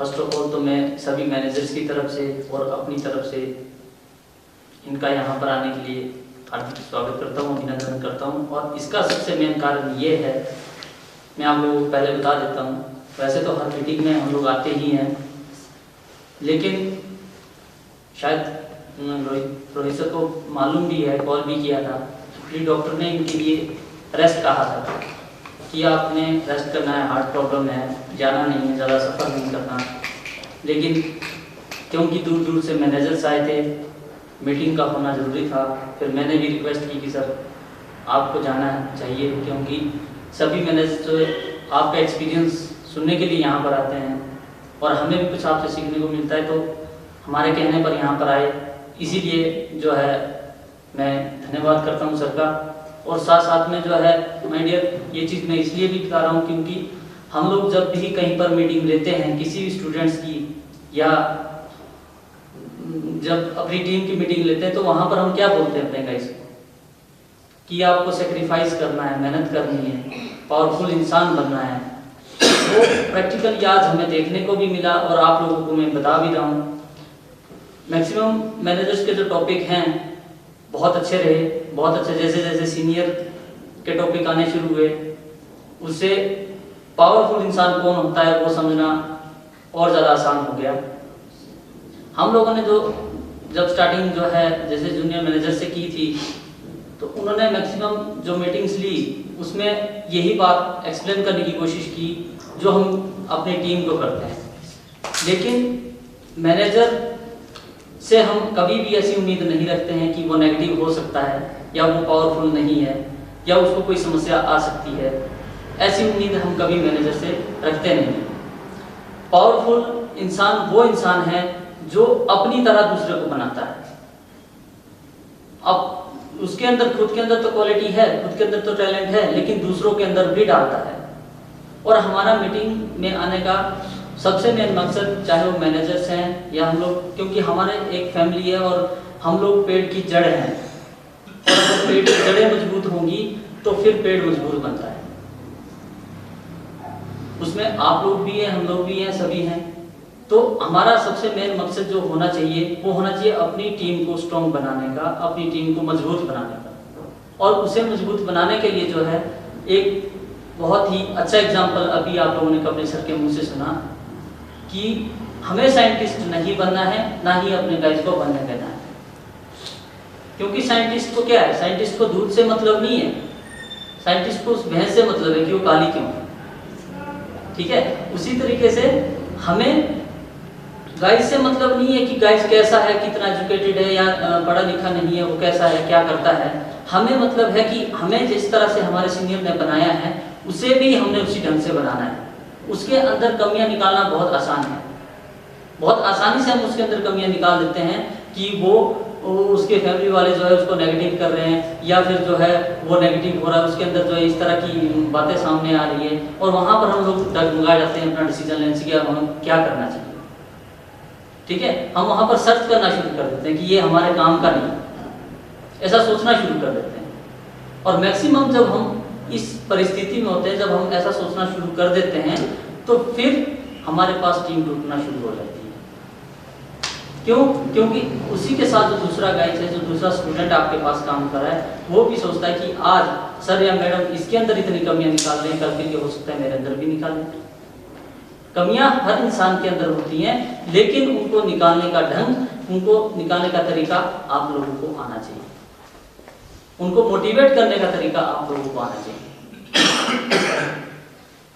First of all तो मैं सभी मैनेजर्स की तरफ से और अपनी तरफ से इनका यहाँ पर आने के लिए हार्दिक स्वागत करता हूँ, अभिनंदन करता हूँ। और इसका सबसे मेन कारण ये है, मैं आप लोगों को पहले बता देता हूँ, वैसे तो हर मीटिंग में हम लोग आते ही हैं, लेकिन शायद रोहित सर को मालूम भी है, कॉल भी किया था, एक्चुअली डॉक्टर ने इनके लिए रेस्ट कहा था कि आपने रेस्ट करना है, हार्ट प्रॉब्लम है, जाना नहीं है, ज़्यादा सफ़र नहीं करना। लेकिन क्योंकि दूर दूर से मैनेजर्स आए थे, मीटिंग का होना ज़रूरी था, फिर मैंने भी रिक्वेस्ट की कि सर आपको जाना चाहिए, क्योंकि सभी मैनेजर जो आपका एक्सपीरियंस सुनने के लिए यहाँ पर आते हैं और हमें भी कुछ आपसे सीखने को मिलता है, तो हमारे कहने पर यहाँ पर आए। इसीलिए जो है मैं धन्यवाद करता हूँ सर का। और साथ साथ में जो है माय डियर, ये चीज़ मैं इसलिए भी बता रहा हूँ क्योंकि हम लोग जब भी कहीं पर मीटिंग लेते हैं किसी भी स्टूडेंट्स की, या जब अपनी टीम की मीटिंग लेते हैं, तो वहाँ पर हम क्या बोलते हैं अपने गाइस को कि आपको सेक्रीफाइस करना है, मेहनत करनी है, पावरफुल इंसान बनना है। वो प्रैक्टिकल आज हमें देखने को भी मिला और आप लोगों को मैं बता भी रहा हूँ। मैक्सिमम मैनेजर्स के जो टॉपिक हैं बहुत अच्छे रहे, बहुत अच्छे। जैसे जैसे सीनियर के टॉपिक आने शुरू हुए, उससे पावरफुल इंसान कौन होता है वो समझना और ज़्यादा आसान हो गया। हम लोगों ने जो जब स्टार्टिंग जो है जैसे जूनियर मैनेजर से की थी, तो उन्होंने मैक्सिमम जो मीटिंग्स ली उसमें यही बात एक्सप्लेन करने की कोशिश की जो हम अपनी टीम को करते हैं। लेकिन मैनेजर से हम कभी भी ऐसी उम्मीद नहीं रखते हैं कि वो नेगेटिव हो सकता है, या वो पावरफुल नहीं है, या उसको कोई समस्या आ सकती है। ऐसी उम्मीद हम कभी मैनेजर से रखते नहीं। पावरफुल इंसान वो इंसान है जो अपनी तरह दूसरे को बनाता है। अब उसके अंदर, खुद के अंदर तो क्वालिटी है, खुद के अंदर तो टैलेंट है, लेकिन दूसरों के अंदर भी डालता है। और हमारा मीटिंग में आने का सबसे मेन मकसद, चाहे वो मैनेजर्स हैं या हम लोग, क्योंकि हमारे एक फैमिली है और हम लोग पेड़ की जड़ हैं, और अगर पेड़ की जड़ें मजबूत होंगी तो फिर पेड़ मजबूत बनता है। उसमें आप लोग भी हैं, हम लोग भी हैं, सभी हैं। तो हमारा सबसे मेन मकसद जो होना चाहिए वो होना चाहिए अपनी टीम को स्ट्रॉन्ग बनाने का, अपनी टीम को मजबूत बनाने का। और उसे मजबूत बनाने के लिए जो है एक बहुत ही अच्छा एग्जाम्पल अभी आप लोगों ने अपने सर के मुंह से सुना कि हमें साइंटिस्ट नहीं बनना है, ना ही अपने गाइस को बनने देना है। क्योंकि साइंटिस्ट को क्या है, साइंटिस्ट को दूध से मतलब नहीं है, साइंटिस्ट को उस भैंस से मतलब है कि वो काली क्यों है। ठीक है, उसी तरीके से हमें गाइस से मतलब नहीं है कि गाइस कैसा है, कितना एजुकेटेड है या पढ़ा लिखा नहीं है, वो कैसा है, क्या करता है। हमें मतलब है कि हमें जिस तरह से हमारे सीनियर ने बनाया है उसे भी हमने उसी ढंग से बनाना है। उसके अंदर कमियां निकालना बहुत आसान है, बहुत आसानी से हम उसके अंदर कमियां निकाल देते हैं कि वो उसके फैमिली वाले जो है उसको नेगेटिव कर रहे हैं, या फिर जो है वो नेगेटिव हो रहा है, उसके अंदर जो है इस तरह की बातें सामने आ रही है, और वहाँ पर हम लोग डगमगा जाते हैं अपना डिसीजन लेने से कि हम क्या करना चाहिए। ठीक है, हम वहाँ पर सर्च करना शुरू कर देते हैं कि ये हमारे काम का नहीं, ऐसा सोचना शुरू कर देते हैं। और मैक्सिमम जब हम इस परिस्थिति में होते हैं, जब हम ऐसा सोचना शुरू कर देते हैं, तो फिर हमारे पास टीम टूटना शुरू हो जाती है। क्यों? क्योंकि उसी के साथ जो दूसरा गाइस है, जो दूसरा स्टूडेंट आपके पास काम कर रहा है, वो भी सोचता है कि आज सर या मैडम इसके अंदर इतनी कमियां निकाल रहे हैं, कल फिर ये हो सकता है मेरे अंदर भी निकालें। कमियां हर इंसान के अंदर होती हैं, लेकिन उनको निकालने का ढंग, उनको निकालने का तरीका आप लोगों को आना चाहिए। उनको मोटिवेट करने का तरीका आप लोगों को आना चाहिए।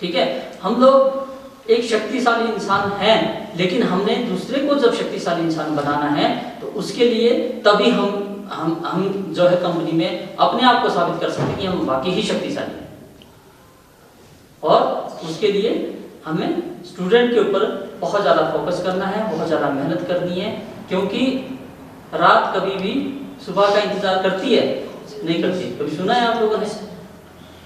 ठीक है, हम लोग एक शक्तिशाली इंसान हैं, लेकिन हमने दूसरे को जब शक्तिशाली इंसान बनाना है तो उसके लिए तभी हम जो है कंपनी में अपने आप को साबित कर सकते हैं कि हम वाकई ही शक्तिशाली हैं। और उसके लिए हमें स्टूडेंट के ऊपर बहुत ज़्यादा फोकस करना है, बहुत ज़्यादा मेहनत करनी है, क्योंकि रात कभी भी सुबह का इंतजार करती है? नहीं करती। कभी सुना है आप लोगों ने?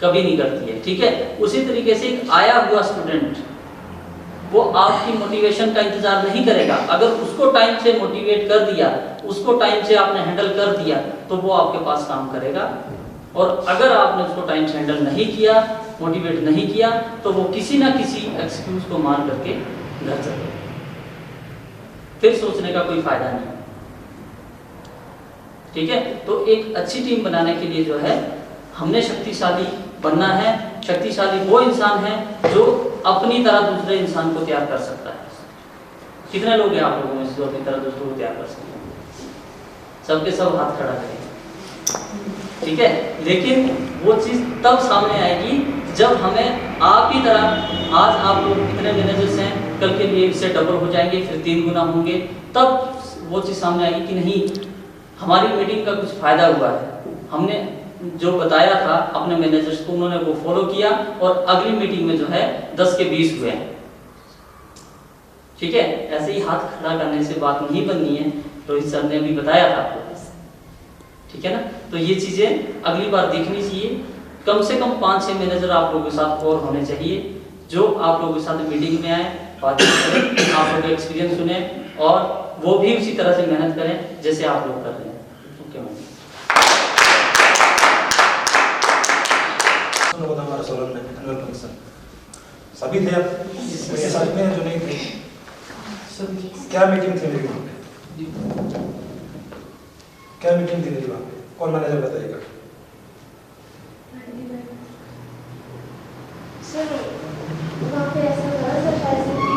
कभी नहीं करती है। ठीक है, उसी तरीके से एक आया हुआ स्टूडेंट वो आपकी मोटिवेशन का इंतजार नहीं करेगा। अगर उसको टाइम से मोटिवेट कर दिया, उसको टाइम से आपने हैंडल कर दिया, तो वो आपके पास काम करेगा। और अगर आपने उसको टाइम से हैंडल नहीं किया, मोटिवेट नहीं किया, तो वो किसी ना किसी एक्सक्यूज को मान करके घर चले। फिर सोचने का कोई फायदा नहीं। ठीक है, तो एक अच्छी टीम बनाने के लिए जो है हमने शक्तिशाली बनना है। शक्तिशाली वो इंसान है जो अपनी तरह दूसरे इंसान को तैयार कर सकता है। कितने लोग हैं आप लोगों में जो अपनी तरह दूसरों को तैयार कर सकते हैं? सबके सब हाथ खड़ा करें। ठीक है, लेकिन वो चीज़ तब सामने आएगी जब हमें आप ही तरह, आज आप लोग कितने मैनेजर्स हैं, कल के लिए इससे डबल हो जाएंगे, फिर 3 गुना होंगे, तब वो चीज़ सामने आएगी कि नहीं, हमारी मीटिंग का कुछ फायदा हुआ है, हमने जो बताया था अपने मैनेजर्स को, उन्होंने वो फॉलो किया और अगली मीटिंग में जो है 10 के 20 हुए हैं। ठीक है, ऐसे ही हाथ खड़ा करने से बात नहीं बननी है, रोहित सर ने भी बताया था आपको। ठीक है ना, तो ये चीजें अगली बार देखनी चाहिए। कम से कम 5-6 मैनेजर आप लोगों के साथ और होने चाहिए, जो आप लोगों के साथ मीटिंग में आए, बातचीत करें, आप लोगों का एक्सपीरियंस सुने और वो भी उसी तरह से मेहनत करें जैसे आप लोग कर रहे हैं। ओके मैम, हमारा सोलन में एनुअल फंक्शन सभी थे, अब साथ में जो नहीं थे, क्या मीटिंग थी मेरी वहाँ पे? क्या मीटिंग थी मेरी वहाँ पे? कौन मैनेजर बताएगा? सर वहाँ पे ऐसा हुआ सर, जैसे कि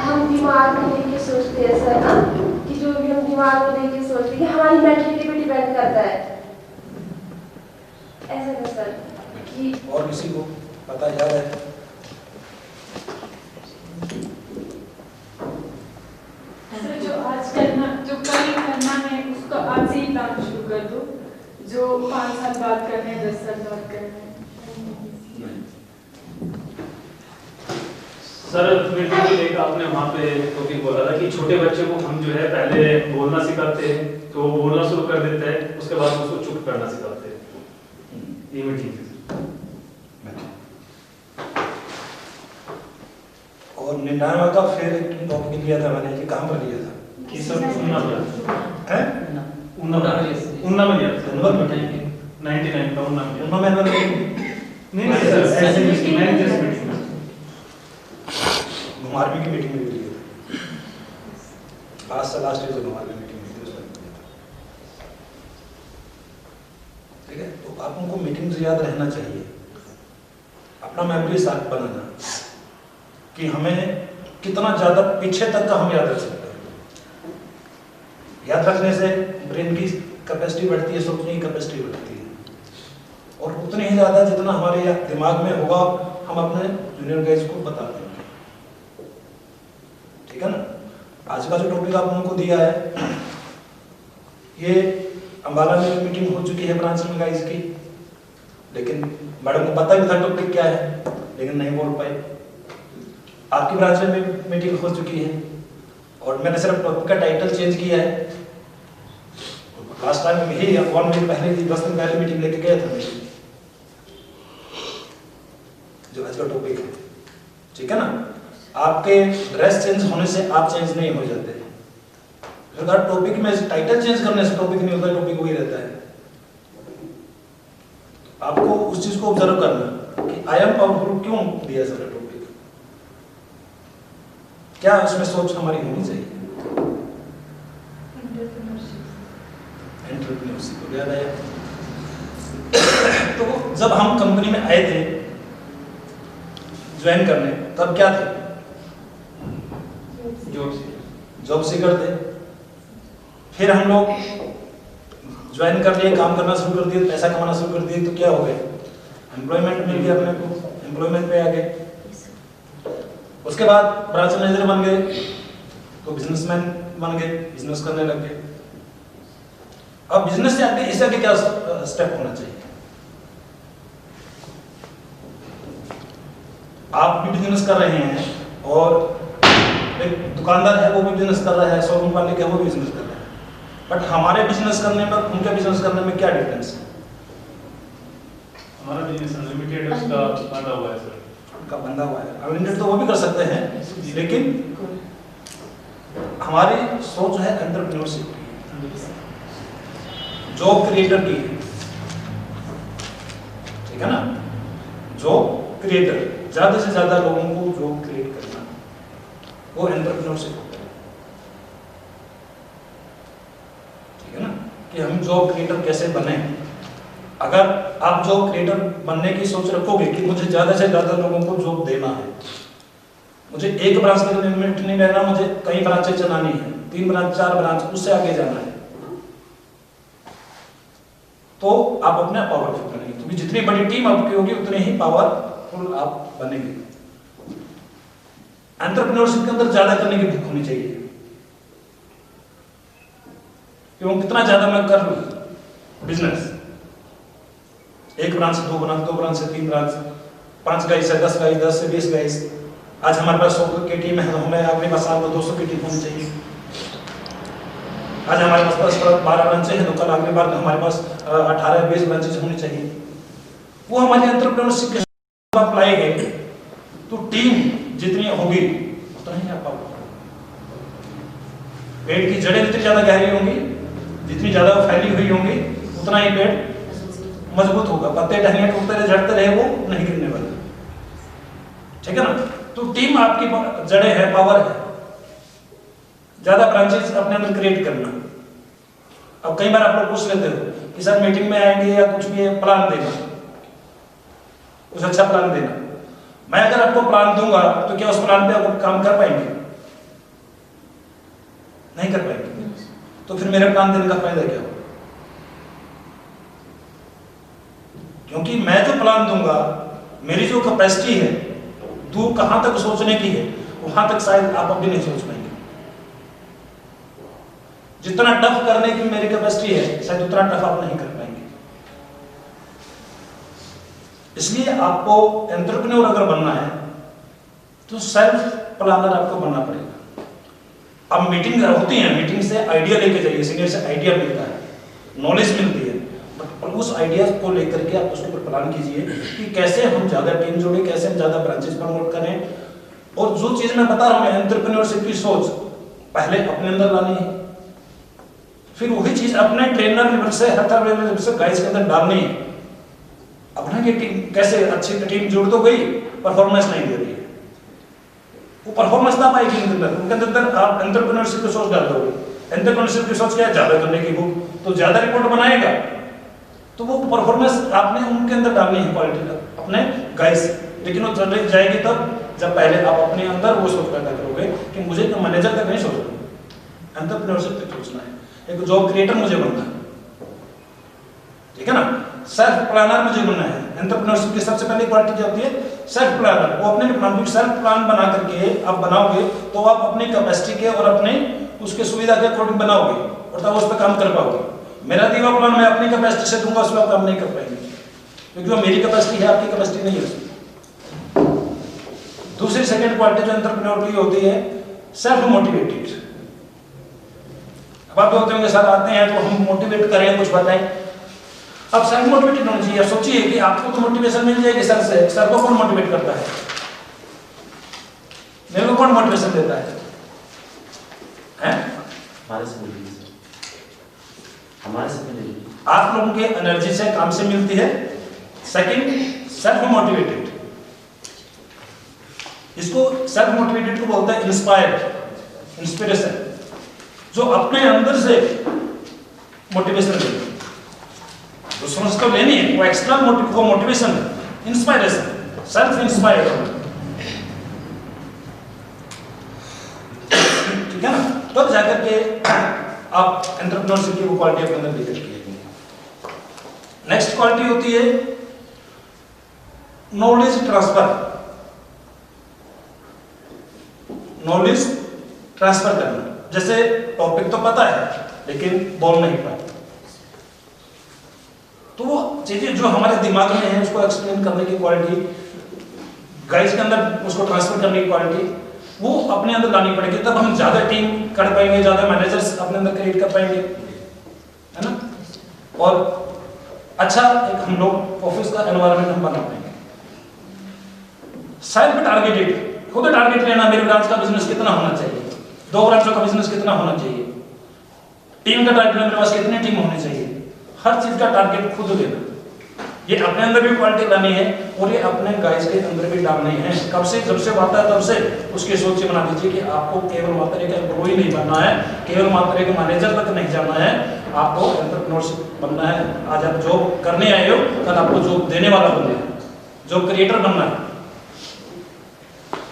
हम दिमाग को लेके सोचते हैं सर ना, कि जो भी हम दिमाग को लेके सोचते हैं कि हमारी मेंटलिटी पे डिपेंड करता है। ऐसा था सर कि और किसी को पता याद है? सर जो आज करना, जो कल करना है उसको आज से ही प्लान शुरू कर दो, जो 5 साल बाद करना है, 10 साल बाद करना है। सर मीटिंग को लेकर आपने वहाँ पे टॉपिक बोला था कि छोटे बच्चे को हम जो है पहले बोलना सिखाते हैं, तो वो बोलना शुरू कर देता है, उसके बाद उसको चुप करना सिखाते हैं। ये मीटिंग थी। और 99 का फिर टॉपिक लिया था मैंने, कि कहाँ पर लिया था? कि सर उन्ना हैं? उन्ना में लिया था, 99 का उन्ना में। उन्होंने मैंने नहीं सर, ऐसे मैनेजर्स मीटिंग में आर्मी की मीटिंग में भी लिया था। आज से लास्ट ईयर जो आर्मी मीटिंग में थी उसमें लिया था। ठीक है, तो आप उनको मीटिंग से याद रहना चाहिए, अपना मेमोरी साथ बनाना कि हमें कितना ज्यादा पीछे तक का हम याद रख सकते हैं। याद रखने से ब्रेन की कैपेसिटी बढ़ती है, सोचने की कैपेसिटी बढ़ती है, और उतनी ही ज्यादा जितना हमारे दिमाग में होगा हम अपने जूनियर गाइज को बता देंगे। ठीक है ना, आज का जो टॉपिक आप उनको दिया है, ये अंबाला में मीटिंग हो चुकी है ब्रांच में गाइज की, लेकिन मैडम को पता भी था टॉपिक क्या है, लेकिन नहीं बोल पाए। आपकी ब्रांच में मीटिंग हो चुकी है और मैंने सिर्फ टॉपिक का टाइटल चेंज किया है। लास्ट टाइम यही 1 वीक पहले, 10 दिन पहले मीटिंग लेके गया था जो आज का टॉपिक है। ठीक है ना, आपके ड्रेस चेंज होने से आप चेंज नहीं हो जाते, अगर टॉपिक में टाइटल चेंज करने से टॉपिक नहीं होता, टॉपिक वही रहता है। आपको उस चीज को ऑब्जर्व करना कि आई एम पावरफुल क्यों दिया सर टॉपिक, क्या उसमें सोच हमारी होनी चाहिए। एंटरप्रेन्योरशिप को याद आया। तो जब हम कंपनी में आए थे ज्वाइन करने, तब क्या थे? जॉब सीकर थे। फिर हम लोग ज्वाइन कर लिए, काम करना शुरू कर दिए, पैसा कमाना शुरू कर दिए, तो क्या हो गए? एम्प्लॉयमेंट मिल गया अपने को, एम्प्लॉयमेंट पे आ गए। उसके बाद ब्रांच मैनेजर बन गए, तो बिजनेसमैन बन गए, बिजनेस करने लग गए। अब बिजनेस से आगे इससे आगे क्या स्टेप होना चाहिए? आप भी बिजनेस कर रहे हैं और एक दुकानदार है वो भी बिजनेस कर रहा है, शोरूम वाले के वो भी बिजनेस कर रहे हैं, बट हमारे बिजनेस करने में उनके बिजनेस करने में क्या डिफरेंस है? हमारा बिजनेस अनलिमिटेड उसका बंधा हुआ है सर, उनका बंधा हुआ है। अनलिमिटेड तो वो भी कर सकते हैं, लेकिन हमारी सोच है एंटरप्रेन्योरशिप की, जॉब क्रिएटर की। ठीक है ना, जॉब क्रिएटर, ज्यादा से ज्यादा लोगों को जॉब क्रिएट करना, वो एंटरप्रेन्योरशिप होता है। कि हम जॉब क्रिएटर कैसे बने। अगर आप जॉब क्रिएटर बनने की सोच रखोगे कि मुझे ज़्यादा से ज़्यादा लोगों को जॉब देना है, मुझे एक ब्रांच में लिमिट नहीं रहना, मुझे कई ब्रांचें चलानी है, 3 ब्रांच 4 ब्रांच, उससे आगे जाना है, तो आप अपने आप पावरफुल बनेंगे। क्योंकि जितनी बड़ी टीम आपकी होगी उतने ही पावरफुल आप बनेंगे। एंटरप्रेन्योरशिप के अंदर ज्यादा करने की भूख होनी चाहिए, क्यों कितना ज्यादा मैं कर लूं बिजनेस, 1 ब्रांच से 2 ब्रांच, 2 ब्रांच से 3 ब्रांच, 5 गाइस से 10 गाइस, 10 से 20 गाइस। आज हमारे पास 100 की टीम है, हमें अगले पास साल में 200 की टीम होनी चाहिए। आज हमारे पास 12 ब्रांचें हैं, तो कल अगली बार हमारे पास 18-20 ब्रांचेज होनी चाहिए। वो हमारी एंटरप्रेन्योरशिप के आप लाएंगे तो टीम जितनी होगी उतना ही आप पाओगे। पेड़ की जड़ें जितनी ज्यादा गहरी होंगी, जितनी ज्यादा फैली हुई होंगी, उतना ही पेड़ मजबूत होगा। पत्ते टहनियां टूटते रहे, झड़ते रहे, वो नहीं गिरने वाले। ठीक है ना? तो टीम आपकी जड़ें है, पावर है, ज्यादा ब्रांचेस अपने अंदर क्रिएट करना। अब कई बार आप लोग पूछ लेते हो कि सर मीटिंग में आएंगे या कुछ भी प्लान देना, कुछ अच्छा प्लान देना। मैं अगर आपको प्लान दूंगा तो क्या उस प्लान पे आप काम कर पाएंगे? नहीं कर पाएंगे। तो फिर मेरे प्लान देने का फायदा क्या होगा? क्योंकि मैं जो प्लान दूंगा, मेरी जो कैपेसिटी है, दूर कहां तक सोचने की है, वहां तक शायद आप अभी नहीं सोच पाएंगे। जितना टफ करने की मेरी कैपेसिटी है, शायद उतना टफ आप नहीं कर पाएंगे। इसलिए आपको एंटरप्रेन्योर अगर बनना है तो सेल्फ प्लानर आपको बनना पड़ेगा। अब मीटिंग होती है, मीटिंग से आइडिया लेके जाइए, सीनियर से आइडिया मिलता है, नॉलेज मिलती है, बट उस आइडिया को लेकर के आप उसके ऊपर प्लान कीजिए कि कैसे हम ज्यादा टीम जोड़े, कैसे हम ज्यादा ब्रांचेस प्रमोट करें। और जो चीज मैं बता रहा हूं, एंटरप्रेन्योरशिप की सोच पहले अपने अंदर लानी है, फिर वही चीज अपने ट्रेनर लेवल से, हर लेवल से गाइस के अंदर डालनी है। अपना ये टीम कैसे अच्छी टीम जुड़ तो गई, परफॉर्मेंस नहीं दे रही है, वो परफॉर्मेंस ना पाएगी उनके अंदर। आप एंटरप्रेन्योरशिप की सोच डाल दोगे, एंटरप्रेन्योरशिप की सोच क्या है? ज्यादा करने की भूख, तो ज्यादा रिपोर्ट बनाएगा, तो वो परफॉर्मेंस आपने उनके अंदर डालनी है, क्वालिटी अपने गाइस। लेकिन वो जनरेट जाएगी तब जब पहले आप अपने अंदर वो सोच पैदा करोगे कि मुझे मैनेजर तक नहीं सोचना, एंटरप्रेन्योरशिप तक सोचना है, एक जॉब क्रिएटर मुझे बनना है। ठीक है ना? सेल्फ प्लानर मुझे बनना है। एंटरप्रेन्योरशिप की सबसे पहली क्वालिटी क्या होती है? Self planner. वो अपने प्लान, सेल्फ प्लान बना करके आप बनाओगे तो आप अपनी कैपेसिटी के और अपने उसके सुविधा के अकॉर्डिंग बनाओगे और तब उस पर काम कर पाओगे। मेरा दिया हुआ प्लान मैं अपनी कैपेसिटी से दूंगा, उसमें आप काम नहीं कर पाएंगे, क्योंकि वो मेरी कैपेसिटी है, आपकी कैपेसिटी नहीं है। दूसरी सेकंड क्वालिटी जो एंटरप्रेन्योर की होती है, सेल्फ मोटिवेटेड। अब आप बोलते होंगे सर आते हैं तो हम मोटिवेट करें, कुछ बताएं। अब सेल्फ मोटिवेटेड होना चाहिए। सोचिए कि आपको तो मोटिवेशन मिल जाएगी सर से, सर को कौन मोटिवेट करता है? मेरे को कौन मोटिवेशन देता है? हमारे से मिलती है, हमारे से मिलती है। आप लोगों के एनर्जी से, काम से मिलती है। Second, self motivated. इसको सेल्फ मोटिवेटेड को बोलते हैं इंस्पायर्ड, इंस्पिरेशन, जो अपने अंदर से मोटिवेशन देते हैं। दूसरों से तो लेनी है, वो एक्सटर्नल वो मोटिवेशन है, इंस्पायरेशन, सेल्फ इंस्पायर्ड होना। ठीक है ना? तब जाकर के आप एंटरप्रेन्योरशिप की वो क्वालिटी अपने अंदर लेकर के आएंगे। नेक्स्ट क्वालिटी होती है नॉलेज ट्रांसफर। नॉलेज ट्रांसफर करना। जैसे टॉपिक तो पता है लेकिन बोल नहीं पाए, तो वो चीजें जो हमारे दिमाग में है उसको एक्सप्लेन करने की क्वालिटी, गाइस के अंदर उसको ट्रांसफर करने की क्वालिटी, वो अपने अंदर लानी पड़ेगी। तब हम ज्यादा टीम कर पाएंगे, ज्यादा मैनेजर्स अपने अंदर क्रिएट कर पाएंगे, है ना? और अच्छा एक हम लोग ऑफिस का एनवायरनमेंट हम बना पाएंगे। सेल्फ टारगेटेड, खुद टारगेट लेना, मेरे ब्रांच का बिजनेस कितना होना चाहिए, 2 ब्रांचों का बिजनेस कितना होना चाहिए, टीम का टारगेट मेरे पास कितनी टीम होनी चाहिए, हर चीज का टारगेट खुद लेना। ये अपने अंदर भी क्वालिटी लानी है और ये अपने गाइस के अंदर भी डालनी है। कब से, जब से आता है तब से उसकी सोच से बना दीजिए कि आपको केवल मात्र एक एम्प्लॉय नहीं बनना है, केवल मात्र एक मैनेजर तक नहीं जाना है, आपको एंटरप्रेन्योरशिप बनना है। आज आप जॉब करने आए हो, कल आपको जॉब देने वाला बनना है, जॉब क्रिएटर बनना है,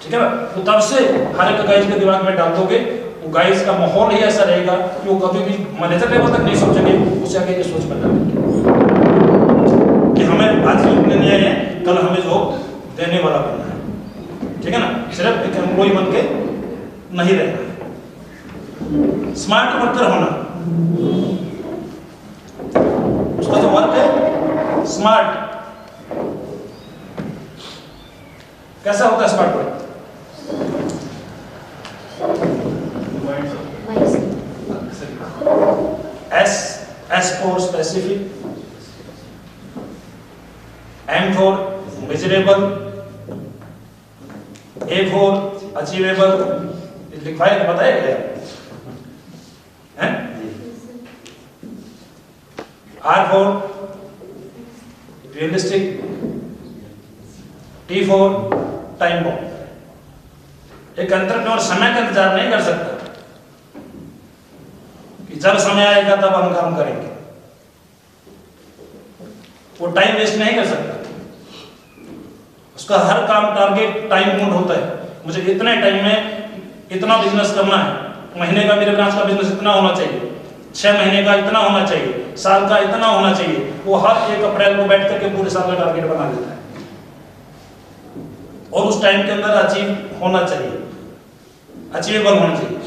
ठीक है ना। तो तब से हर एक गाइस के दिमाग में डाल दोगे, वो गाइस का माहौल ही ऐसा रहेगा कि वो कभी भी मैनेजर लेवल तक नहीं सोचेंगे, उससे आगे की सोच बना कि हमें आज जॉब देने आए हैं, कल हमें जॉब देने वाला बनना है, ठीक है ना। सिर्फ एक एम्प्लॉय बन के नहीं रहना है। स्मार्ट वर्कर होना, उसका जो वर्क है स्मार्ट। कैसा होता है smart work? S for specific, M for measurable, A for achievable। लिखा है, बताया क्या है? R for realistic, T for time bound। एक एंटरप्रेन्योर समय का इंतजार नहीं कर सकता कि जब समय आएगा तब हम काम करेंगे, वो टाइम वेस्ट नहीं कर सकता। उसका हर काम टारगेट टाइम बाउंड होता है, मुझे इतने टाइम में इतना बिजनेस करना है, महीने का मेरे ब्रांच का बिजनेस इतना होना चाहिए, 6 महीने का इतना होना चाहिए, साल का इतना होना चाहिए। वो हर 1 अप्रैल को बैठ करके पूरे साल का टारगेट बना लेता है और उस टाइम के अंदर अचीव होना चाहिए, अचीवेबल होना चाहिए,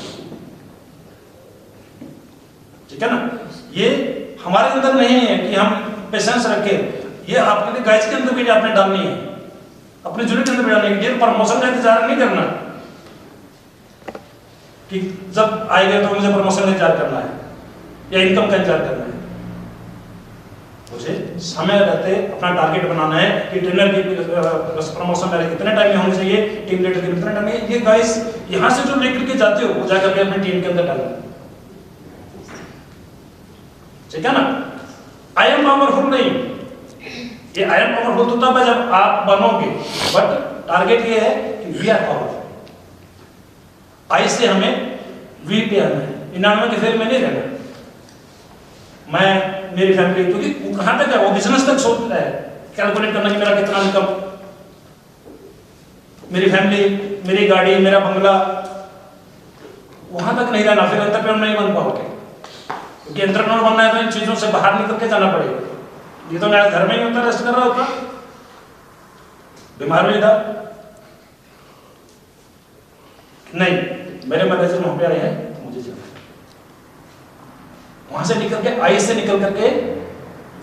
ठीक है ना। ये हमारे अंदर नहीं है कि हम पेशेंस रखें, ये आपके लिए गाइस के अंदर भी आपने डालनी है, अपने यूनिट के अंदर भी डालनी है। ये प्रमोशन का इंतजार नहीं करना कि जब आएगा तो मुझे प्रमोशन का इंतजार करना है या इनकम का इंतजार करना है। मुझे समय रहते अपना टारगेट बनाना है कि ट्रेनर की प्रमोशन मेरे कितने टाइम में होनी चाहिए, टीम लीडर की कितने टाइम में। ये गाइस यहां से जो लेकर के जाते हो वो जाकर के अपनी टीम के अंदर डालना, ठीक है ना। आई एम पावरफुल नहीं, ये आई एम पावरफुल तो तब है जब आप बनोगे, बट टारगेट ये है कि वी आर पावरफुल। आई से हमें वी पे आना है, 99 के फेर में नहीं रहना। मैं मेरी फैमिली, क्योंकि कहां तक है वो बिजनेस तक सोच रहा है, कैलकुलेट करना कि मेरा कितना इनकम, मेरी फैमिली, मेरी गाड़ी, मेरा बंगला, वहां तक नहीं रहना, फिर एंटरप्रेन्योर नहीं बन पाओगे। क्योंकि एंटरप्रेन्योर बनना है तो इन चीजों से बाहर निकल के जाना पड़ेगा। ये तो मैं घर में ही होता, रेस्ट कर रहा होता, बीमार भी था नहीं, मेरे मैनेजर वहां पे आए हैं, मुझे जाना, वहां से निकल के, आई से निकल करके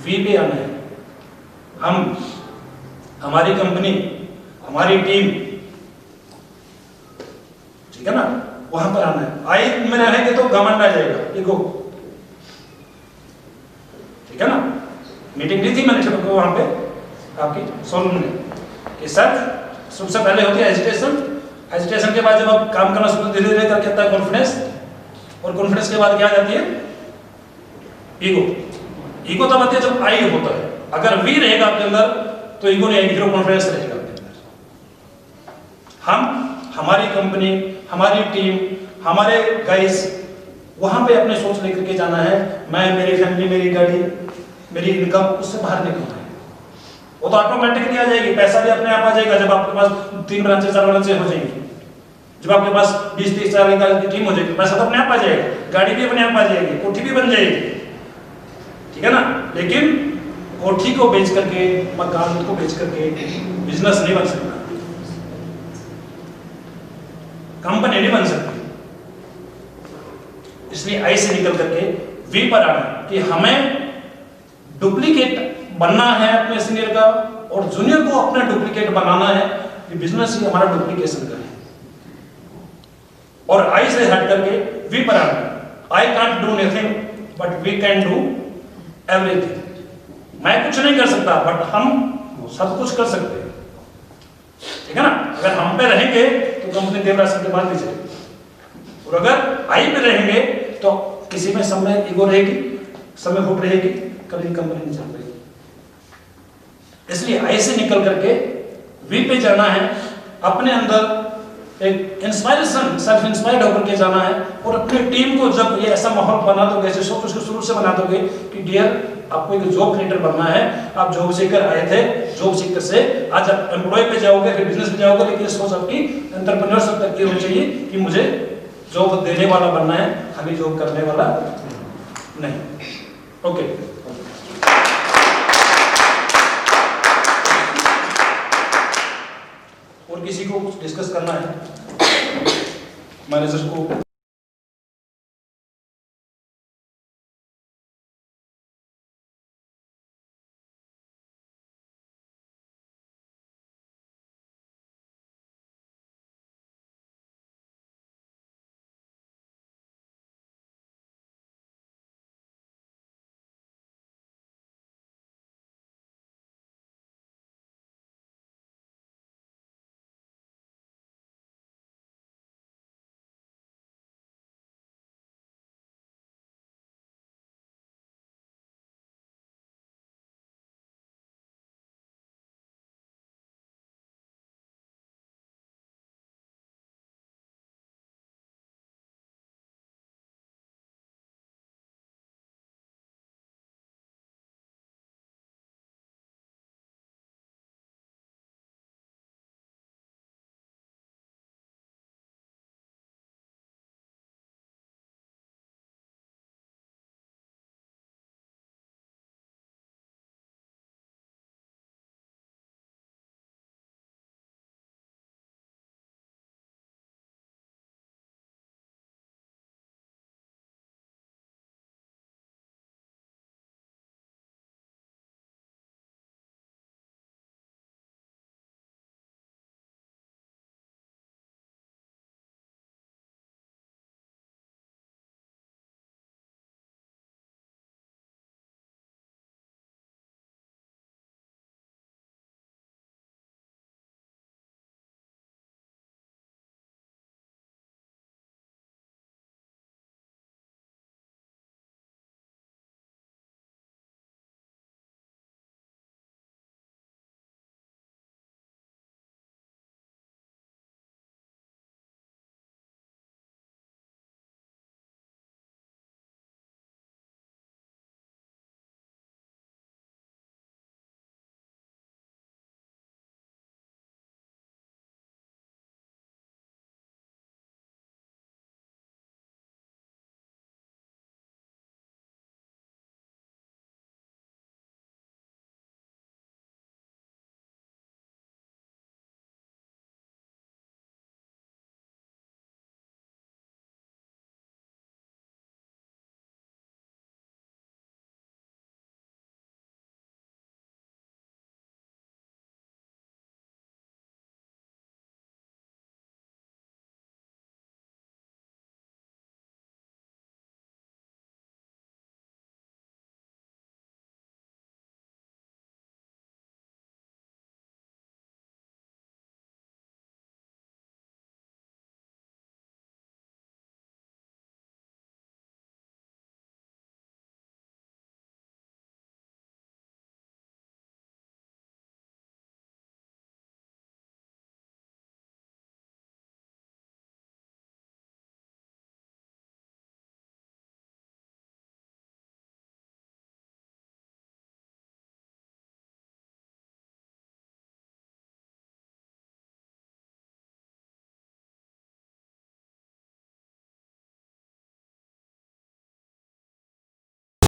वी पे आना है। हम, हमारी कंपनी, हमारी टीम, ठीक है ना, वहां पर आना है। आई में रहेंगे तो घमंड आ जाएगा, ईगो, ठीक है ना। मीटिंग ली थी मैंने वहां पे आपकी सोलून में कि सर सबसे पहले होती है एजिटेशन, एजिटेशन के बाद जब आप काम करना शुरू धीरे धीरे करके आता है कॉन्फिडेंस, और कॉन्फिडेंस के बाद क्या आ जाती है ईगो। ईगो तब आती है जब आई होता है। अगर वी रहेगा आपके अंदर तो ईगो नहीं आएगी, फिर कॉन्फिडेंस रहेगा आपके अंदर। हम, हमारी कंपनी, हमारी टीम, हमारे गाइस, वहां पे अपने सोच लेकर के जाना है। मैं, मेरी फैमिली, मेरी गाड़ी, मेरी इनकम, उससे बाहर निकलना है। वो तो ऑटोमेटिकली आ जाएगी, पैसा भी अपने आप आ जाएगा जब आपके पास 3 ब्रांचेस 4 ब्रांचेस हो जाएंगी, जब आपके पास 20-30 हज़ार की टीम हो जाएगी, पैसा तो अपने आप आ जाएगा, गाड़ी भी अपने आप आ जाएगी, कोठी भी बन जाएगी, ठीक है ना। लेकिन कोठी को बेच करके, मकान को बेच करके बिजनेस नहीं बन सकता, कंपनी नहीं बन सकती। इसलिए आई से निकल करके वी पर आना कि हमें डुप्लीकेट बनना है अपने सीनियर का, और जूनियर को अपना डुप्लीकेट बनाना है। कि बिजनेस ही हमारा डुप्लीकेशन का है। और आई से हट करके वी पर आना। I can't do nothing but we can do everything. मैं कुछ नहीं कर सकता बट हम सब कुछ कर सकते हैं, ठीक है ना। अगर हम पे रहेंगे तो कंपनी देवराज के मान लीजिए, और अगर आई पे रहेंगे तो किसी में समय ईगो रहेगी, समय फूट रहेगी, कभी कंपनी नहीं चल पाएगी। इसलिए ऐसे निकल करके वी पे जाना है, अपने अंदर एक इंस्पायरेशन, सेल्फ इंस्पायर्ड होकर के जाना है और अपनी टीम को जब ये ऐसा माहौल बना दोगे, जैसे उसको शुरू से बना दोगे कि डियर आपको एक जॉब क्रिएटर बनना है, आप जॉब सीकर आए थे, जॉब सीकर से आज आप एम्प्लॉय पे जाओगे, फिर बिजनेस पे जाओगे, लेकिन सोच आपकी एंटरप्रेन्योरशिप तक की होनी चाहिए कि मुझे जॉब देने वाला बनना है, खाली जॉब करने वाला नहीं। ओके, और किसी को कुछ डिस्कस करना है मैनेजर को?